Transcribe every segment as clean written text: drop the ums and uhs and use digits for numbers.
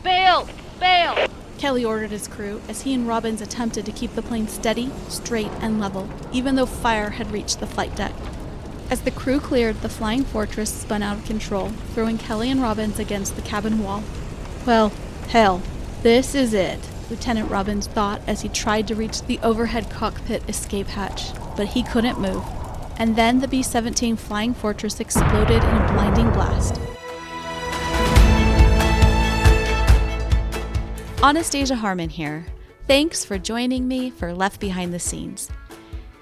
Bail! Bail! Kelly ordered his crew as he and Robbins attempted to keep the plane steady, straight, and level, even though fire had reached the flight deck. As the crew cleared, the Flying Fortress spun out of control, throwing Kelly and Robbins against the cabin wall. Well, hell, this is it, Lieutenant Robbins thought as he tried to reach the overhead cockpit escape hatch, but he couldn't move. And then the B-17 Flying Fortress exploded in a blinding blast. Anastasia Harmon here. Thanks for joining me for Left Behind the Scenes.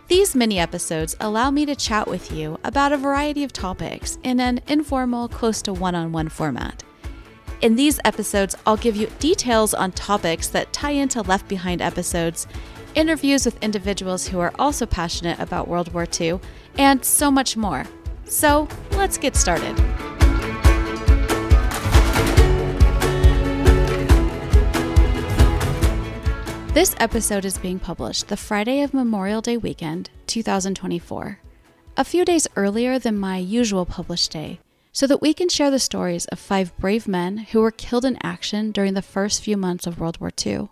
These mini-episodes allow me to chat with you about a variety of topics in an informal, close to one-on-one format. In these episodes, I'll give you details on topics that tie into Left Behind episodes, interviews with individuals who are also passionate about World War II, and so much more. So, let's get started. This episode is being published the Friday of Memorial Day weekend, 2024, a few days earlier than my usual published day, so that we can share the stories of 5 brave men who were killed in action during the first few months of World War II.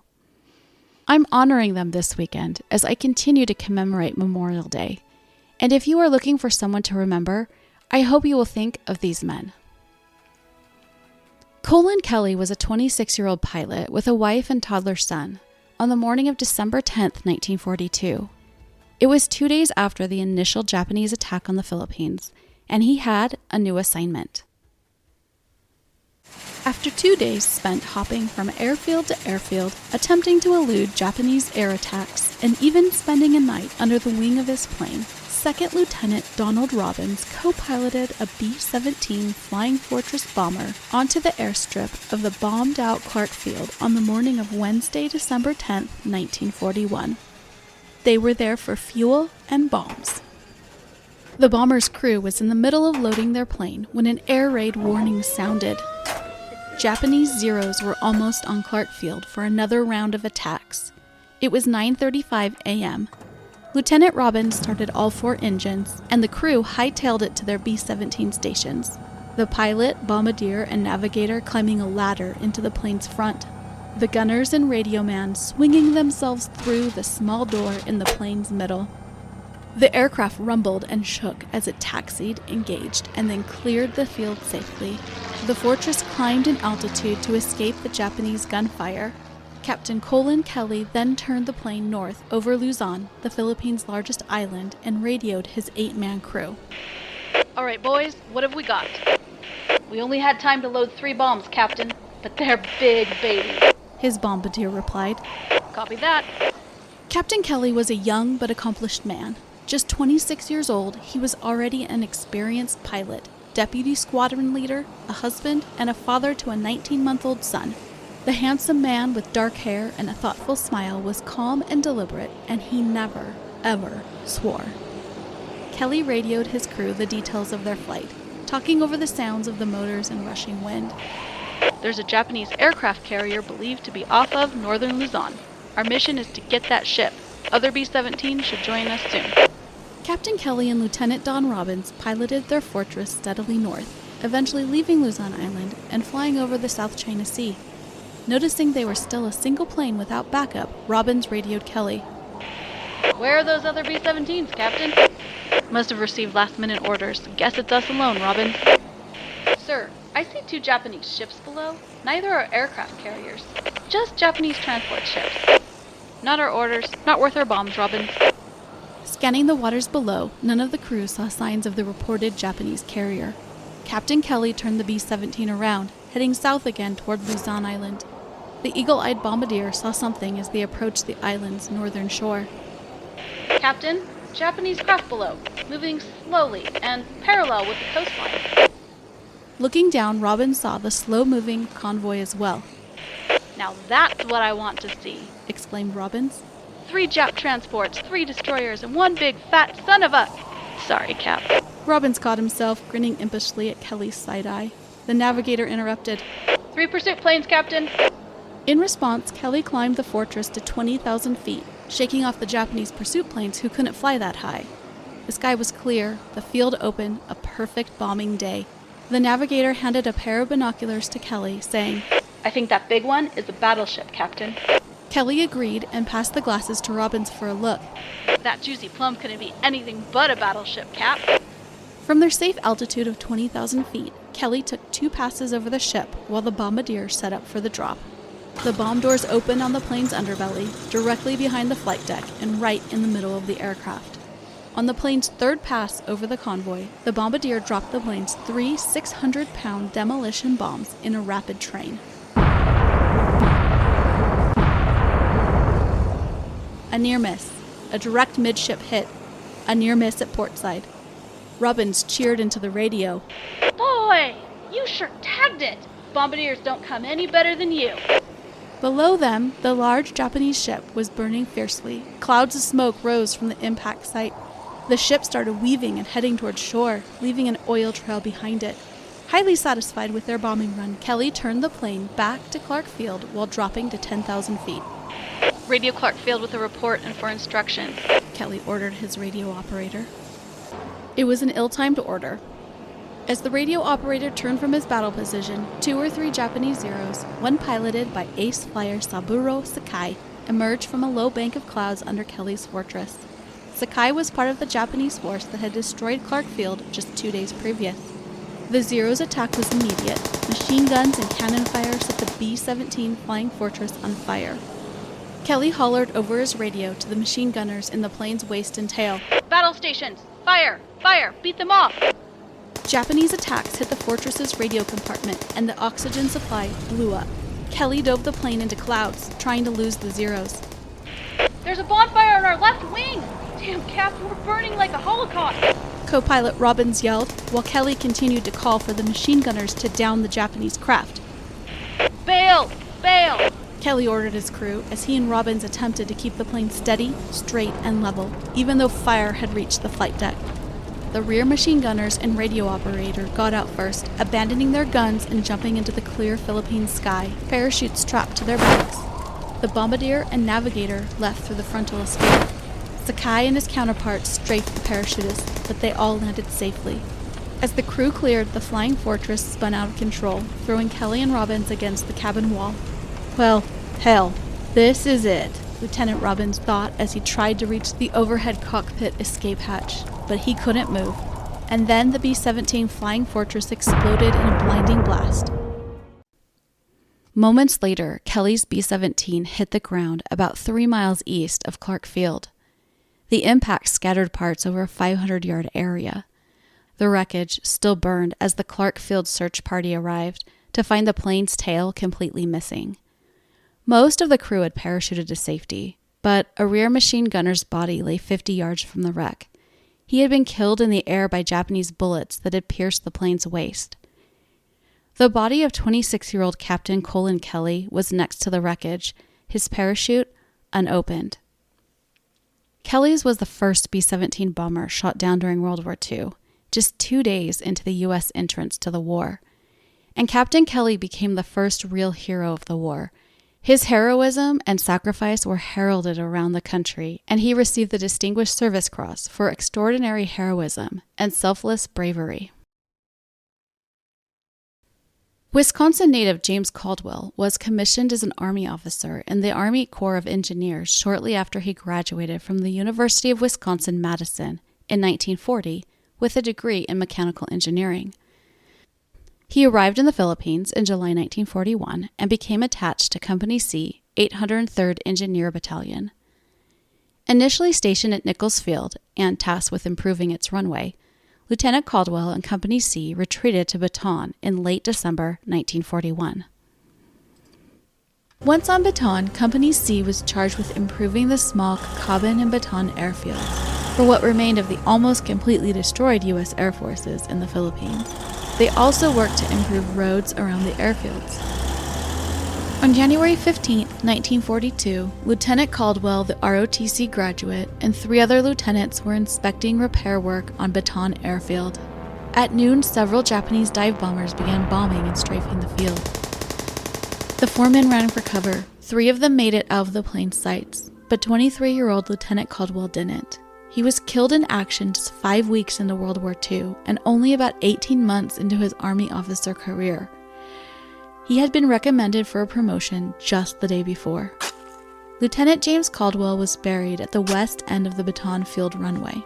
I'm honoring them this weekend as I continue to commemorate Memorial Day, and if you are looking for someone to remember, I hope you will think of these men. Colin Kelly was a 26-year-old pilot with a wife and toddler son on the morning of December 10th, 1942. It was 2 days after the initial Japanese attack on the Philippines, and he had a new assignment. After 2 days spent hopping from airfield to airfield, attempting to elude Japanese air attacks, and even spending a night under the wing of his plane, Second Lieutenant Donald Robbins co-piloted a B-17 Flying Fortress bomber onto the airstrip of the bombed-out Clark Field on the morning of Wednesday, December 10, 1941. They were there for fuel and bombs. The bomber's crew was in the middle of loading their plane when an air raid warning sounded. Japanese Zeros were almost on Clark Field for another round of attacks. It was 9:35 a.m. Lieutenant Robbins started all 4 engines, and the crew hightailed it to their B-17 stations. The pilot, bombardier, and navigator climbing a ladder into the plane's front. The gunners and radio man swinging themselves through the small door in the plane's middle. The aircraft rumbled and shook as it taxied, engaged, and then cleared the field safely. The Fortress climbed in altitude to escape the Japanese gunfire. Captain Colin Kelly then turned the plane north over Luzon, the Philippines' largest island, and radioed his 8-man crew. All right, boys, what have we got? We only had time to load 3 bombs, Captain, but they're big babies. His bombardier replied. Copy that. Captain Kelly was a young but accomplished man. Just 26 years old, he was already an experienced pilot, deputy squadron leader, a husband, and a father to a 19-month-old son. The handsome man with dark hair and a thoughtful smile was calm and deliberate, and he never, ever swore. Kelly radioed his crew the details of their flight, talking over the sounds of the motors and rushing wind. There's a Japanese aircraft carrier believed to be off of northern Luzon. Our mission is to get that ship. Other B-17 should join us soon. Captain Kelly and Lieutenant Don Robbins piloted their Fortress steadily north, eventually leaving Luzon Island and flying over the South China Sea. Noticing they were still a single plane without backup, Robbins radioed Kelly. Where are those other B-17s, Captain? Must have received last-minute orders. Guess it's us alone, Robbins. Sir, I see 2 Japanese ships below. Neither are aircraft carriers. Just Japanese transport ships. Not our orders. Not worth our bombs, Robbins. Scanning the waters below, none of the crew saw signs of the reported Japanese carrier. Captain Kelly turned the B-17 around, heading south again toward Luzon Island. The eagle-eyed bombardier saw something as they approached the island's northern shore. Captain, Japanese craft below, moving slowly and parallel with the coastline. Looking down, Robbins saw the slow-moving convoy as well. Now that's what I want to see, exclaimed Robbins. 3 Jap transports, 3 destroyers, and 1 big fat son of a... Sorry, Cap. Robbins caught himself, grinning impishly at Kelly's side-eye. The navigator interrupted. 3 pursuit planes, Captain. In response, Kelly climbed the Fortress to 20,000 feet, shaking off the Japanese pursuit planes who couldn't fly that high. The sky was clear, the field open, a perfect bombing day. The navigator handed a pair of binoculars to Kelly, saying, I think that big one is a battleship, Captain. Kelly agreed and passed the glasses to Robbins for a look. That juicy plum couldn't be anything but a battleship, Cap. From their safe altitude of 20,000 feet, Kelly took 2 passes over the ship while the bombardier set up for the drop. The bomb doors opened on the plane's underbelly, directly behind the flight deck and right in the middle of the aircraft. On the plane's 3rd pass over the convoy, the bombardier dropped the plane's 3 600-pound demolition bombs in a rapid train. A near miss, a direct midship hit, a near miss at portside. Robbins cheered into the radio. Boy, you sure tagged it! Bombardiers don't come any better than you. Below them, the large Japanese ship was burning fiercely. Clouds of smoke rose from the impact site. The ship started weaving and heading toward shore, leaving an oil trail behind it. Highly satisfied with their bombing run, Kelly turned the plane back to Clark Field while dropping to 10,000 feet. Radio Clark Field with a report and for instructions, Kelly ordered his radio operator. It was an ill-timed order. As the radio operator turned from his battle position, 2 or 3 Japanese Zeros, one piloted by ace flyer Saburo Sakai, emerged from a low bank of clouds under Kelly's fortress. Sakai was part of the Japanese force that had destroyed Clark Field just 2 days previous. The Zeros' attack was immediate. Machine guns and cannon fire set the B-17 flying fortress on fire. Kelly hollered over his radio to the machine gunners in the plane's waist and tail. Battle stations! Fire! Fire! Beat them off! Japanese attacks hit the fortress's radio compartment, and the oxygen supply blew up. Kelly dove the plane into clouds, trying to lose the Zeros. There's a bonfire on our left wing! Damn, Cap, we're burning like a holocaust! Co-pilot Robbins yelled, while Kelly continued to call for the machine gunners to down the Japanese craft. Bail! Bail! Kelly ordered his crew as he and Robbins attempted to keep the plane steady, straight, and level, even though fire had reached the flight deck. The rear machine gunners and radio operator got out first, abandoning their guns and jumping into the clear Philippine sky, parachutes strapped to their backs. The bombardier and navigator left through the frontal escape. Sakai and his counterparts strafed the parachutists, but they all landed safely. As the crew cleared, the flying fortress spun out of control, throwing Kelly and Robbins against the cabin wall. Well, hell, this is it, Lieutenant Robbins thought as he tried to reach the overhead cockpit escape hatch, but he couldn't move. And then the B-17 flying fortress exploded in a blinding blast. Moments later, Kelly's B-17 hit the ground about 3 miles east of Clark Field. The impact scattered parts over a 500-yard area. The wreckage still burned as the Clark Field search party arrived to find the plane's tail completely missing. Most of the crew had parachuted to safety, but a rear machine gunner's body lay 50 yards from the wreck. He had been killed in the air by Japanese bullets that had pierced the plane's waist. The body of 26-year-old Captain Colin Kelly was next to the wreckage, his parachute unopened. Kelly's was the first B-17 bomber shot down during World War II, just 2 days into the U.S. entrance to the war. And Captain Kelly became the first real hero of the war. His heroism and sacrifice were heralded around the country, and he received the Distinguished Service Cross for extraordinary heroism and selfless bravery. Wisconsin native James Caldwell was commissioned as an Army officer in the Army Corps of Engineers shortly after he graduated from the University of Wisconsin-Madison in 1940 with a degree in mechanical engineering. He arrived in the Philippines in July 1941 and became attached to Company C, 803rd Engineer Battalion. Initially stationed at Nichols Field and tasked with improving its runway, Lieutenant Caldwell and Company C retreated to Bataan in late December 1941. Once on Bataan, Company C was charged with improving the small Kakaban and Bataan airfields for what remained of the almost completely destroyed U.S. Air Forces in the Philippines. They also worked to improve roads around the airfields. On January 15, 1942, Lieutenant Caldwell, the ROTC graduate, and 3 other lieutenants were inspecting repair work on Bataan Airfield. At noon, several Japanese dive bombers began bombing and strafing the field. The 4 men ran for cover. 3 of them made it out of the plane's sights, but 23-year-old Lieutenant Caldwell didn't. He was killed in action just 5 weeks into World War II and only about 18 months into his Army officer career. He had been recommended for a promotion just the day before. Lieutenant James Caldwell was buried at the west end of the Bataan Field runway.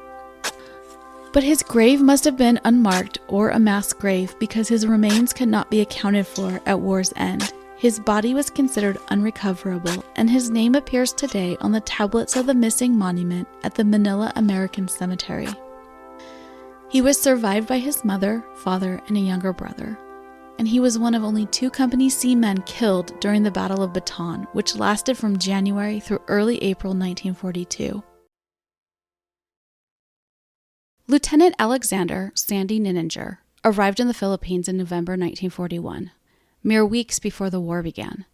But his grave must have been unmarked or a mass grave because his remains could not be accounted for at war's end. His body was considered unrecoverable, and his name appears today on the tablets of the missing monument at the Manila American Cemetery. He was survived by his mother, father, and a younger brother, and he was one of only 2 company seamen killed during the Battle of Bataan, which lasted from January through early April 1942. Lieutenant Alexander Sandy Nininger arrived in the Philippines in November 1941, mere weeks before the war began.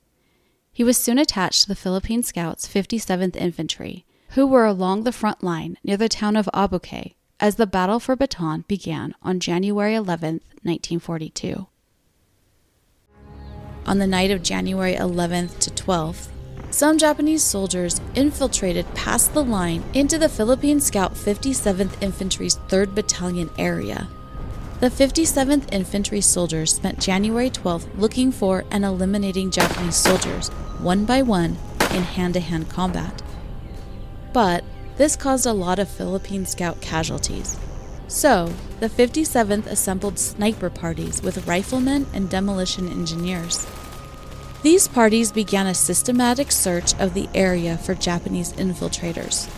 He was soon attached to the Philippine Scouts 57th Infantry, who were along the front line near the town of Abuque as the Battle for Bataan began on January 11, 1942. On the night of January 11th to 12th, some Japanese soldiers infiltrated past the line into the Philippine Scout 57th Infantry's 3rd Battalion area. The 57th Infantry soldiers spent January 12th looking for and eliminating Japanese soldiers, one by one, in hand-to-hand combat. But this caused a lot of Philippine Scout casualties. So, the 57th assembled sniper parties with riflemen and demolition engineers. These parties began a systematic search of the area for Japanese infiltrators.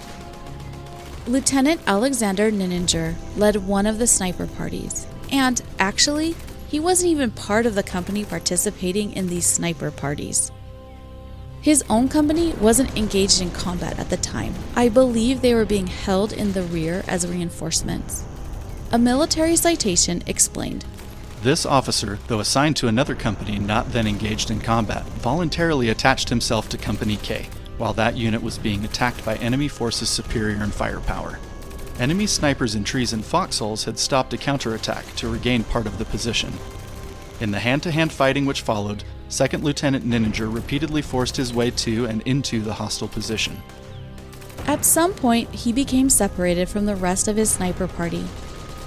Lieutenant Alexander Nininger led one of the sniper parties, and actually, he wasn't even part of the company participating in these sniper parties. His own company wasn't engaged in combat at the time. I believe they were being held in the rear as reinforcements. A military citation explained, "This officer, though assigned to another company not then engaged in combat, voluntarily attached himself to Company K, while that unit was being attacked by enemy forces superior in firepower. Enemy snipers in trees and foxholes had stopped a counterattack to regain part of the position. In the hand-to-hand fighting which followed, 2nd Lieutenant Nininger repeatedly forced his way to and into the hostile position." At some point, he became separated from the rest of his sniper party.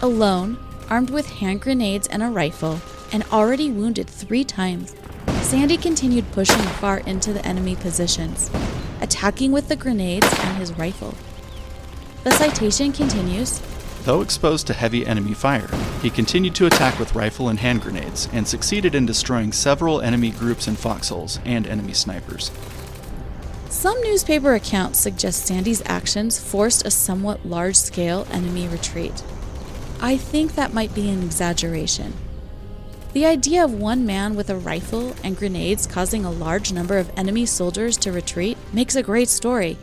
Alone, armed with hand grenades and a rifle, and already wounded 3 times, Sandy continued pushing far into the enemy positions, attacking with the grenades and his rifle. The citation continues, Though exposed to heavy enemy fire, he continued to attack with rifle and hand grenades, and succeeded in destroying several enemy groups in foxholes and enemy snipers. Some newspaper accounts suggest Sandy's actions forced a somewhat large-scale enemy retreat. I think that might be an exaggeration. The idea of one man with a rifle and grenades causing a large number of enemy soldiers to retreat makes a great story,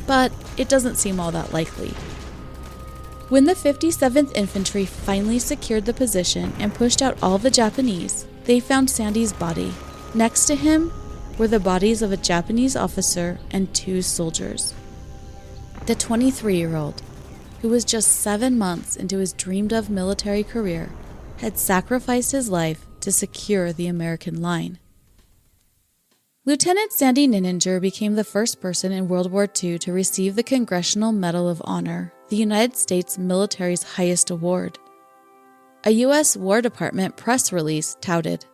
but it doesn't seem all that likely. When the 57th Infantry finally secured the position and pushed out all the Japanese, they found Sandy's body. Next to him were the bodies of a Japanese officer and 2 soldiers. The 23-year-old, who was just 7 months into his dreamed-of military career, had sacrificed his life to secure the American line. Lieutenant Sandy Nininger became the first person in World War II to receive the Congressional Medal of Honor, the United States military's highest award. A U.S. War Department press release touted,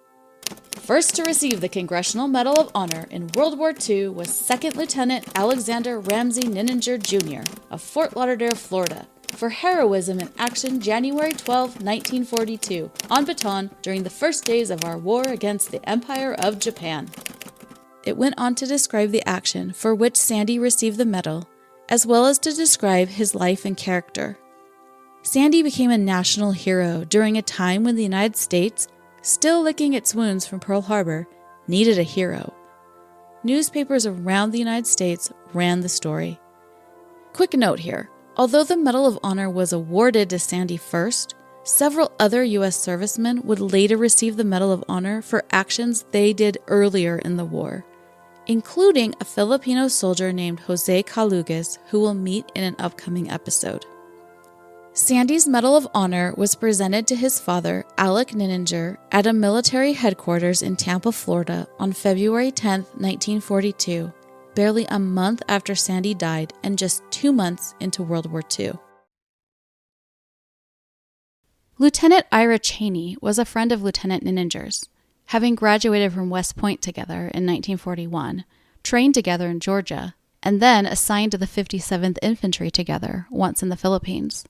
"First to receive the Congressional Medal of Honor in World War II was 2nd Lieutenant Alexander Ramsey Nininger, Jr. of Fort Lauderdale, Florida, for heroism in action January 12, 1942, on Bataan during the first days of our war against the Empire of Japan." It went on to describe the action for which Sandy received the medal, as well as to describe his life and character. Sandy became a national hero during a time when the United States, still licking its wounds from Pearl Harbor, needed a hero. Newspapers around the United States ran the story. Quick note here, although the Medal of Honor was awarded to Sandy first, several other U.S. servicemen would later receive the Medal of Honor for actions they did earlier in the war, including a Filipino soldier named Jose Calugas, who we'll meet in an upcoming episode. Sandy's Medal of Honor was presented to his father, Alec Nininger, at a military headquarters in Tampa, Florida on February 10, 1942, barely a month after Sandy died and just 2 months into World War II. Lieutenant Ira Cheney was a friend of Lieutenant Nininger's. having graduated from West Point together in 1941, trained together in Georgia, and then assigned to the 57th Infantry together once in the Philippines.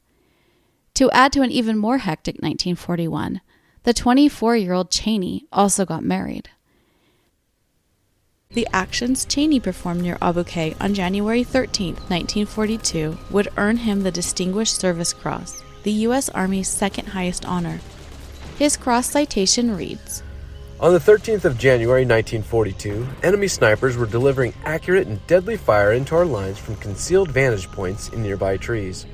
To add to an even more hectic 1941, the 24-year-old Cheney also got married. The actions Cheney performed near Abu Qay on January 13, 1942 would earn him the Distinguished Service Cross, the U.S. Army's second highest honor. His cross citation reads, On the 13th of January 1942, enemy snipers were delivering accurate and deadly fire into our lines from concealed vantage points in nearby trees.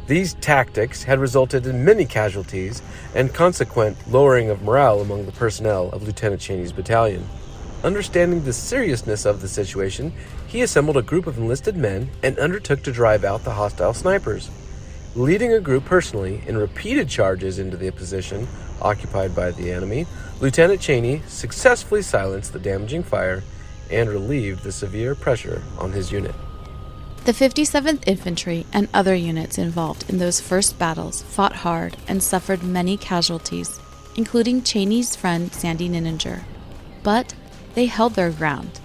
These tactics had resulted in many casualties and consequent lowering of morale among the personnel of Lieutenant Cheney's battalion. Understanding the seriousness of the situation, he assembled a group of enlisted men and undertook to drive out the hostile snipers. Leading a group personally in repeated charges into the position occupied by the enemy, Lieutenant Cheney successfully silenced the damaging fire and relieved the severe pressure on his unit. The 57th Infantry and other units involved in those first battles fought hard and suffered many casualties, including Cheney's friend Sandy Nininger. But they held their ground.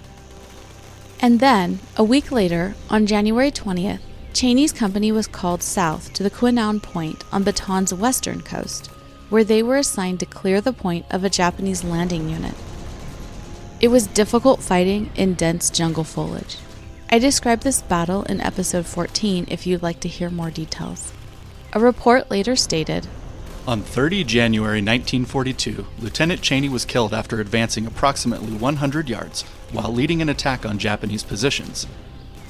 And then, a week later, on January 20th, Cheney's company was called south to the Quinnan Point on Baton's western coast, where they were assigned to clear the point of a Japanese landing unit. It was difficult fighting in dense jungle foliage. I described this battle in episode 14 if you'd like to hear more details. A report later stated, On 30 January 1942, Lieutenant Cheney was killed after advancing approximately 100 yards while leading an attack on Japanese positions.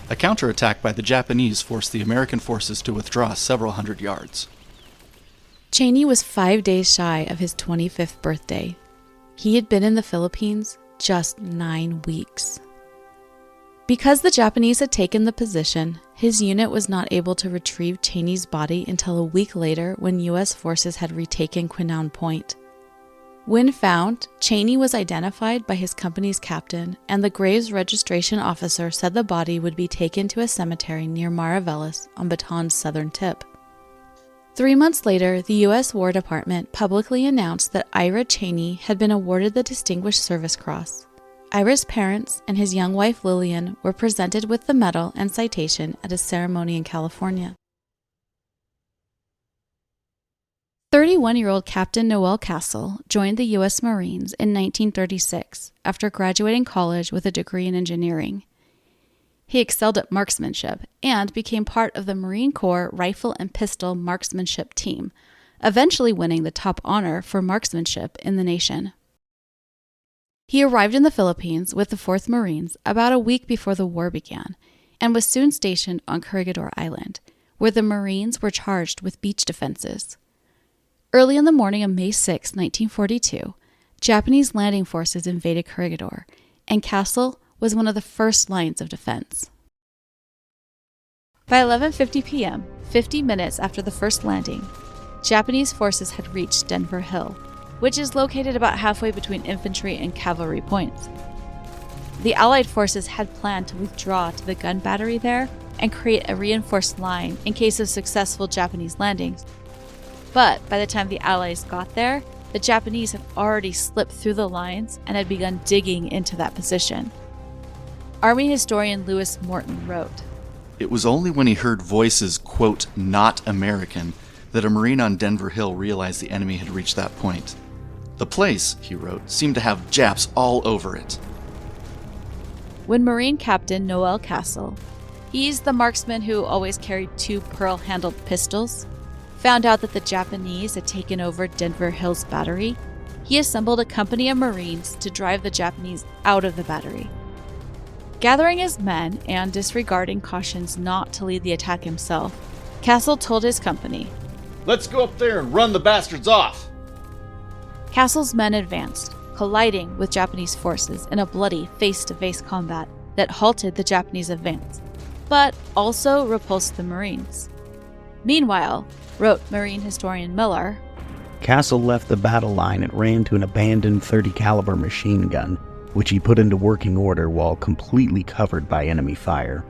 A counterattack by the Japanese forced the American forces to withdraw several hundred yards. Cheney was 5 days shy of his 25th birthday. He had been in the Philippines just 9 weeks. Because the Japanese had taken the position, his unit was not able to retrieve Cheney's body until a week later when U.S. forces had retaken Quinnan Point. When found, Cheney was identified by his company's captain, and the grave's registration officer said the body would be taken to a cemetery near Mariveles on Baton's southern tip. 3 months later, the U.S. War Department publicly announced that Ira Cheney had been awarded the Distinguished Service Cross. Ira's parents and his young wife Lillian were presented with the medal and citation at a ceremony in California. 31-year-old Captain Noel Castle joined the U.S. Marines in 1936 after graduating college with a degree in engineering. He excelled at marksmanship and became part of the Marine Corps Rifle and Pistol Marksmanship Team, eventually winning the top honor for marksmanship in the nation. He arrived in the Philippines with the 4th Marines about a week before the war began and was soon stationed on Corregidor Island, where the Marines were charged with beach defenses. Early in the morning of May 6, 1942, Japanese landing forces invaded Corregidor, and Castle was one of the first lines of defense. By 11:50 p.m., 50 minutes after the first landing, Japanese forces had reached Denver Hill, which is located about halfway between infantry and cavalry points. The Allied forces had planned to withdraw to the gun battery there and create a reinforced line in case of successful Japanese landings. But by the time the Allies got there, the Japanese had already slipped through the lines and had begun digging into that position. Army historian Lewis Morton wrote, It was only when he heard voices, quote, not American, that a Marine on Denver Hill realized the enemy had reached that point. The place, he wrote, seemed to have Japs all over it. When Marine Captain Noel Castle, he's the marksman who always carried 2 pearl-handled pistols, found out that the Japanese had taken over Denver Hill's battery, he assembled a company of Marines to drive the Japanese out of the battery. Gathering his men and disregarding cautions not to lead the attack himself, Castle told his company, Let's go up there and run the bastards off! Castle's men advanced, colliding with Japanese forces in a bloody face-to-face combat that halted the Japanese advance, but also repulsed the Marines. Meanwhile, wrote Marine historian Miller, Castle left the battle line and ran to an abandoned .30 caliber machine gun, which he put into working order while completely covered by enemy fire.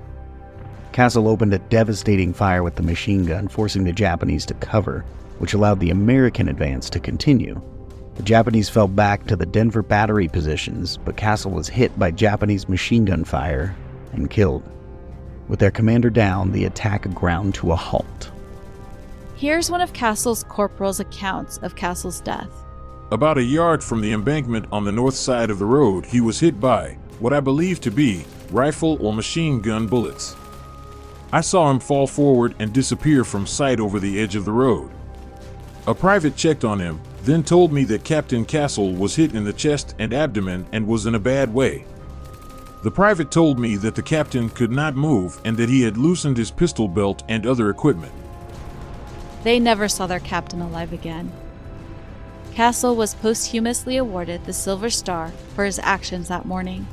Castle opened a devastating fire with the machine gun, forcing the Japanese to cover, which allowed the American advance to continue. The Japanese fell back to the Denver battery positions, but Castle was hit by Japanese machine gun fire and killed. With their commander down, the attack ground to a halt. Here's one of Castle's corporal's accounts of Castle's death. About a yard from the embankment on the north side of the road, he was hit by what I believe to be rifle or machine gun bullets. I saw him fall forward and disappear from sight over the edge of the road. A private checked on him, then told me that Captain Castle was hit in the chest and abdomen and was in a bad way. The private told me that the captain could not move and that he had loosened his pistol belt and other equipment. They never saw their captain alive again. Castle was posthumously awarded the Silver Star for his actions that morning.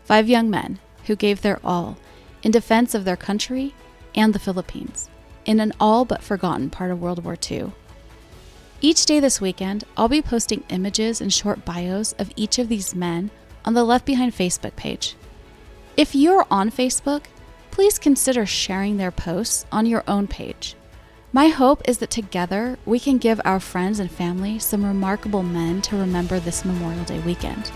5 young men who gave their all in defense of their country and the Philippines in an all but forgotten part of World War II. Each day this weekend, I'll be posting images and short bios of each of these men on the Left Behind Facebook page. If you're on Facebook, please consider sharing their posts on your own page. My hope is that together we can give our friends and family some remarkable men to remember this Memorial Day weekend.